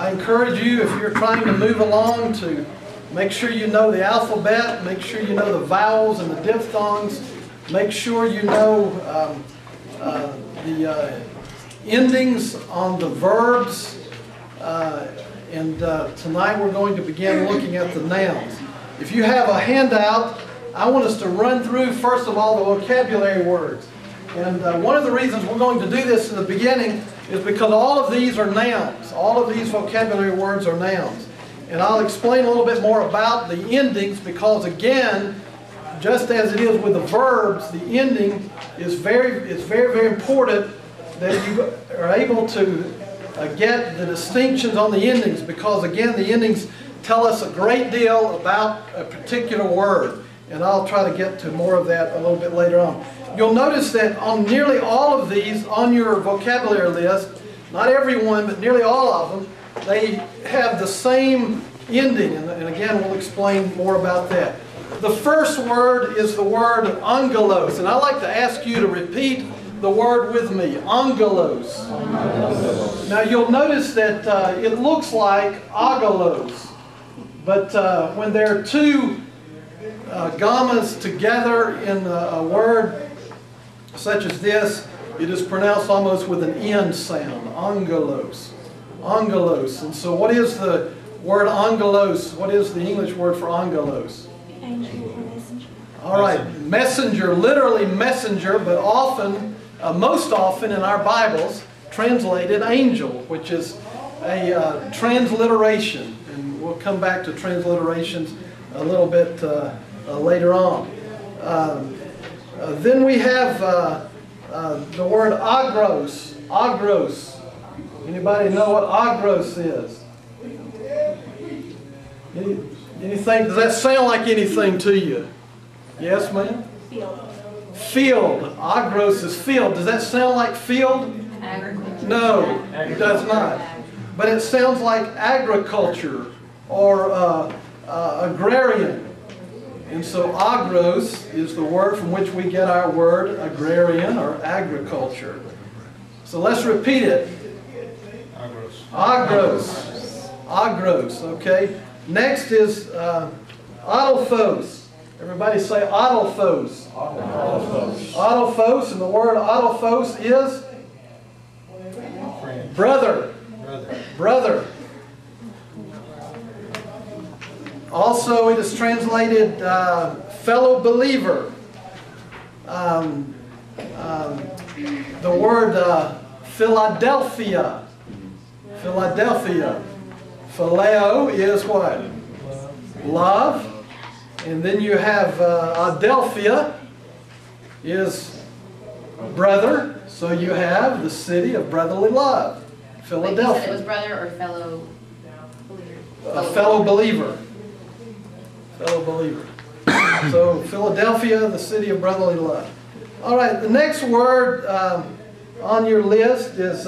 I encourage you, if you're trying to move along, to make sure you know the alphabet, make sure you know the vowels and the diphthongs, make sure you know the endings on the verbs, and tonight we're going to begin looking at the nouns. If you have a handout, I want us to run through, first of all, the vocabulary words. And one of the reasons we're going to do this in the beginning is because all of these are nouns. All of these vocabulary words are nouns. And I'll explain a little bit more about the endings because, again, just as it is with the verbs, the ending is very important that you are able to get the distinctions on the endings because, again, the endings tell us a great deal about a particular word. And I'll try to get to more of that a little bit later on. You'll notice that on nearly all of these on your vocabulary list, not every one, but nearly all of them, they have the same ending. And again, we'll explain more about that. The first word is the word angelos. And I'd like to ask you to repeat the word with me, angelos. Now you'll notice that it looks like agalos. But when there are two gammas together in a word such as this, it is pronounced almost with an N sound, angelos. Angelos. And so what is the word angelos? What is the English word for angelos? Angel or messenger. All right, messenger, literally messenger, but often, most often in our Bibles, translated angel, which is a transliteration. And we'll come back to transliterations a little bit later on. Then we have the word agros. Agros. Anybody know what agros is? Anything? Does that sound like anything to you? Yes, ma'am? Field. Field. Agros is field. Does that sound like field? Agriculture. No, it does not. But it sounds like agriculture or agrarian. And so agros is the word from which we get our word agrarian or agriculture. So let's repeat it. Agros. Agros. Agros, okay. Next is autophos. Everybody say autophos. Autophos. Autophos, and the word autophos is brother. Brother. Also, it is translated fellow believer. The word Philadelphia. Philadelphia. Phileo is what? Love. And then you have Adelphia is brother. So you have the city of brotherly love. Philadelphia. Wait, you said it was brother or fellow believer? Fellow believer. Fellow believer. So Philadelphia, the city of brotherly love. All right, the next word on your list is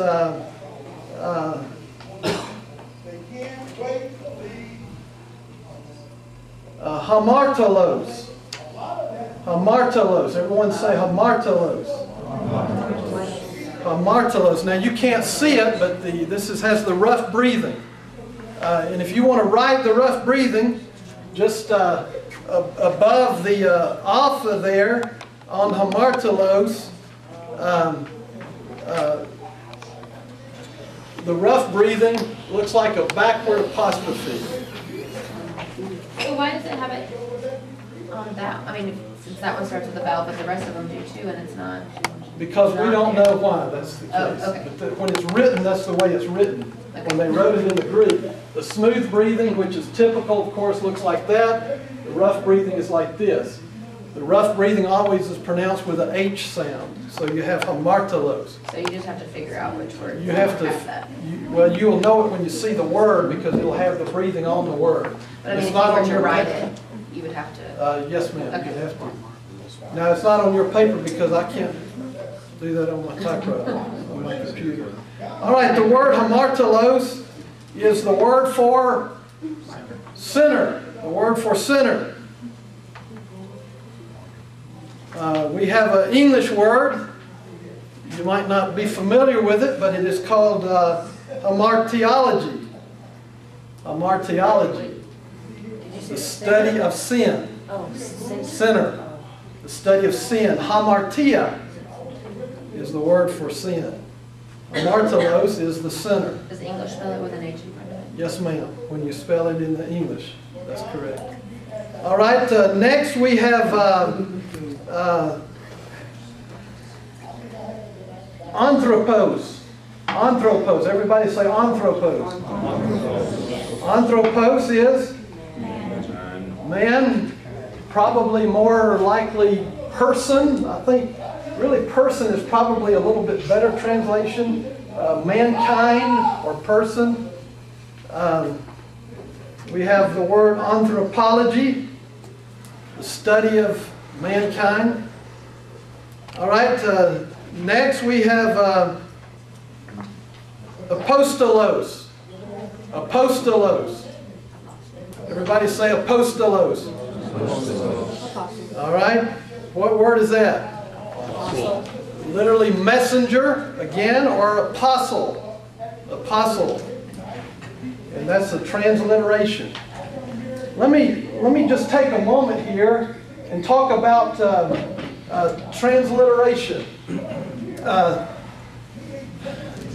hamartolos. Hamartolos. Everyone say hamartolos. Hamartolos. Now you can't see it, but this has the rough breathing. And if you want to write the rough breathing, just above the alpha there on hamartolos, the rough breathing looks like a backward apostrophe. So why does it have it on that? I mean, since that one starts with a vowel, but the rest of them do too, and it's not. Because we don't know why that's the case. Oh, okay. But when it's written, that's the way it's written. Okay. When they wrote it in the Greek. The smooth breathing, which is typical, of course, looks like that. The rough breathing is like this. The rough breathing always is pronounced with an H sound. So you have hamartolos. So you just have to figure out which word You have to, that. well, you will know it when you see the word because it'll have the breathing on the word. But I mean, It's if not you on were to your write paper. it, you would have to. Yes, ma'am. Okay. You have to. Now, it's not on your paper because I can't do that on my typewriter, on my computer. All right, the word hamartolos is the word for sinner. The word for sinner. We have an English word. You might not be familiar with it, but it is called hamartiology. Hamartiology. The study of sin. Sinner. The study of sin. Hamartia is the word for sin. Hamartilos is the sinner. Does the English spell it with an H in front of it? Yes, ma'am. When you spell it in the English, that's correct. All right. Next we have anthropos. Anthropos. Everybody say anthropos. Anthropos is man. Probably more likely person. I think really person is probably a little bit better translation. Mankind or person. We have the word anthropology, the study of mankind. All right, next we have apostolos. Apostolos. Everybody say apostolos. All right, what word is that? Literally messenger, again, or apostle. Apostle. And that's a transliteration. Let me just take a moment here and talk about transliteration.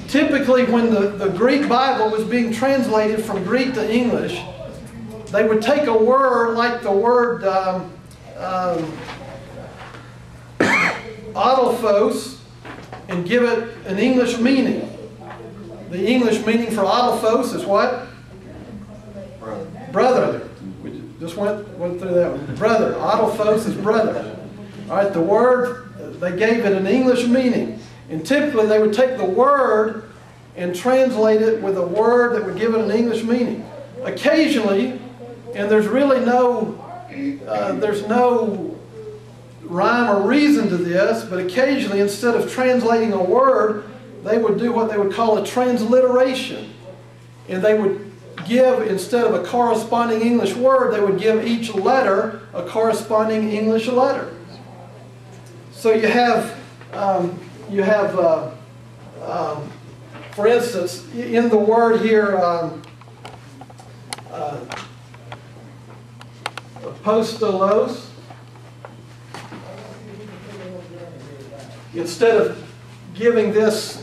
Typically, when the Greek Bible was being translated from Greek to English, they would take a word like the word adelphos and give it an English meaning. The English meaning for adelphos is what? Brother. We just went through that one. Brother. Adelphos is brother. All right, the word, they gave it an English meaning. And typically they would take the word and translate it with a word that would give it an English meaning. Occasionally, and there's really no rhyme or reason to this, but occasionally instead of translating a word, they would do what they would call a transliteration. And they would give, instead of a corresponding English word, they would give each letter a corresponding English letter. So you have, for instance, in the word here, apostolos, instead of giving this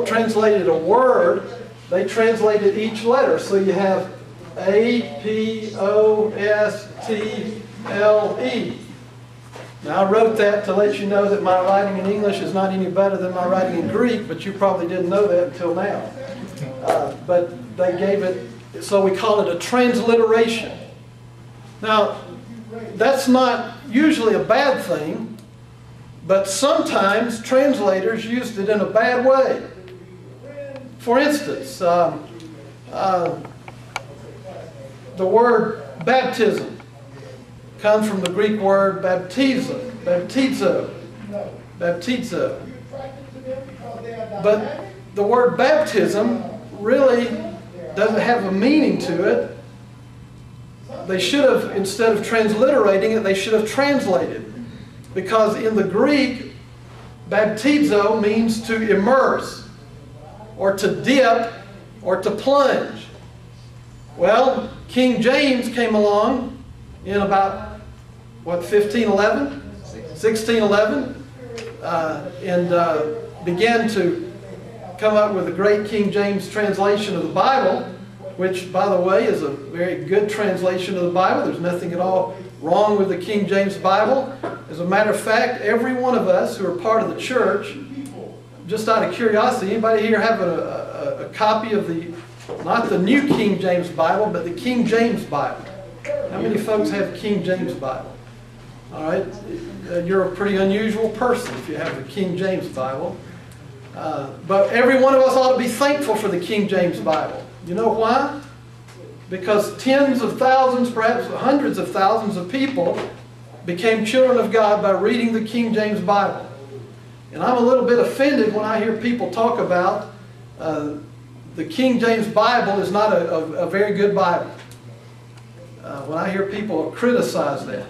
translated a word, they translated each letter. So you have A-P-O-S-T-L-E. Now I wrote that to let you know that my writing in English is not any better than my writing in Greek, but you probably didn't know that until now. But they gave it, so we call it a transliteration. Now, that's not usually a bad thing, but sometimes translators used it in a bad way. For instance, the word baptism comes from the Greek word baptizo. But the word baptism really doesn't have a meaning to it. They should have, instead of transliterating it, they should have translated. Because in the Greek, baptizo means to immerse, or to dip, or to plunge. Well, King James came along in about, what, 1511? 1611? And began to come up with a great King James translation of the Bible, which, by the way, is a very good translation of the Bible. There's nothing at all wrong with the King James Bible. As a matter of fact, every one of us who are part of the church, just out of curiosity, anybody here have a copy of the, not the New King James Bible, but the King James Bible? How many folks have King James Bible? All right, you're a pretty unusual person if you have the King James Bible. But every one of us ought to be thankful for the King James Bible. You know why? Because tens of thousands, perhaps hundreds of thousands of people became children of God by reading the King James Bible. And I'm a little bit offended when I hear people talk about the King James Bible is not a very good Bible. When I hear people criticize that.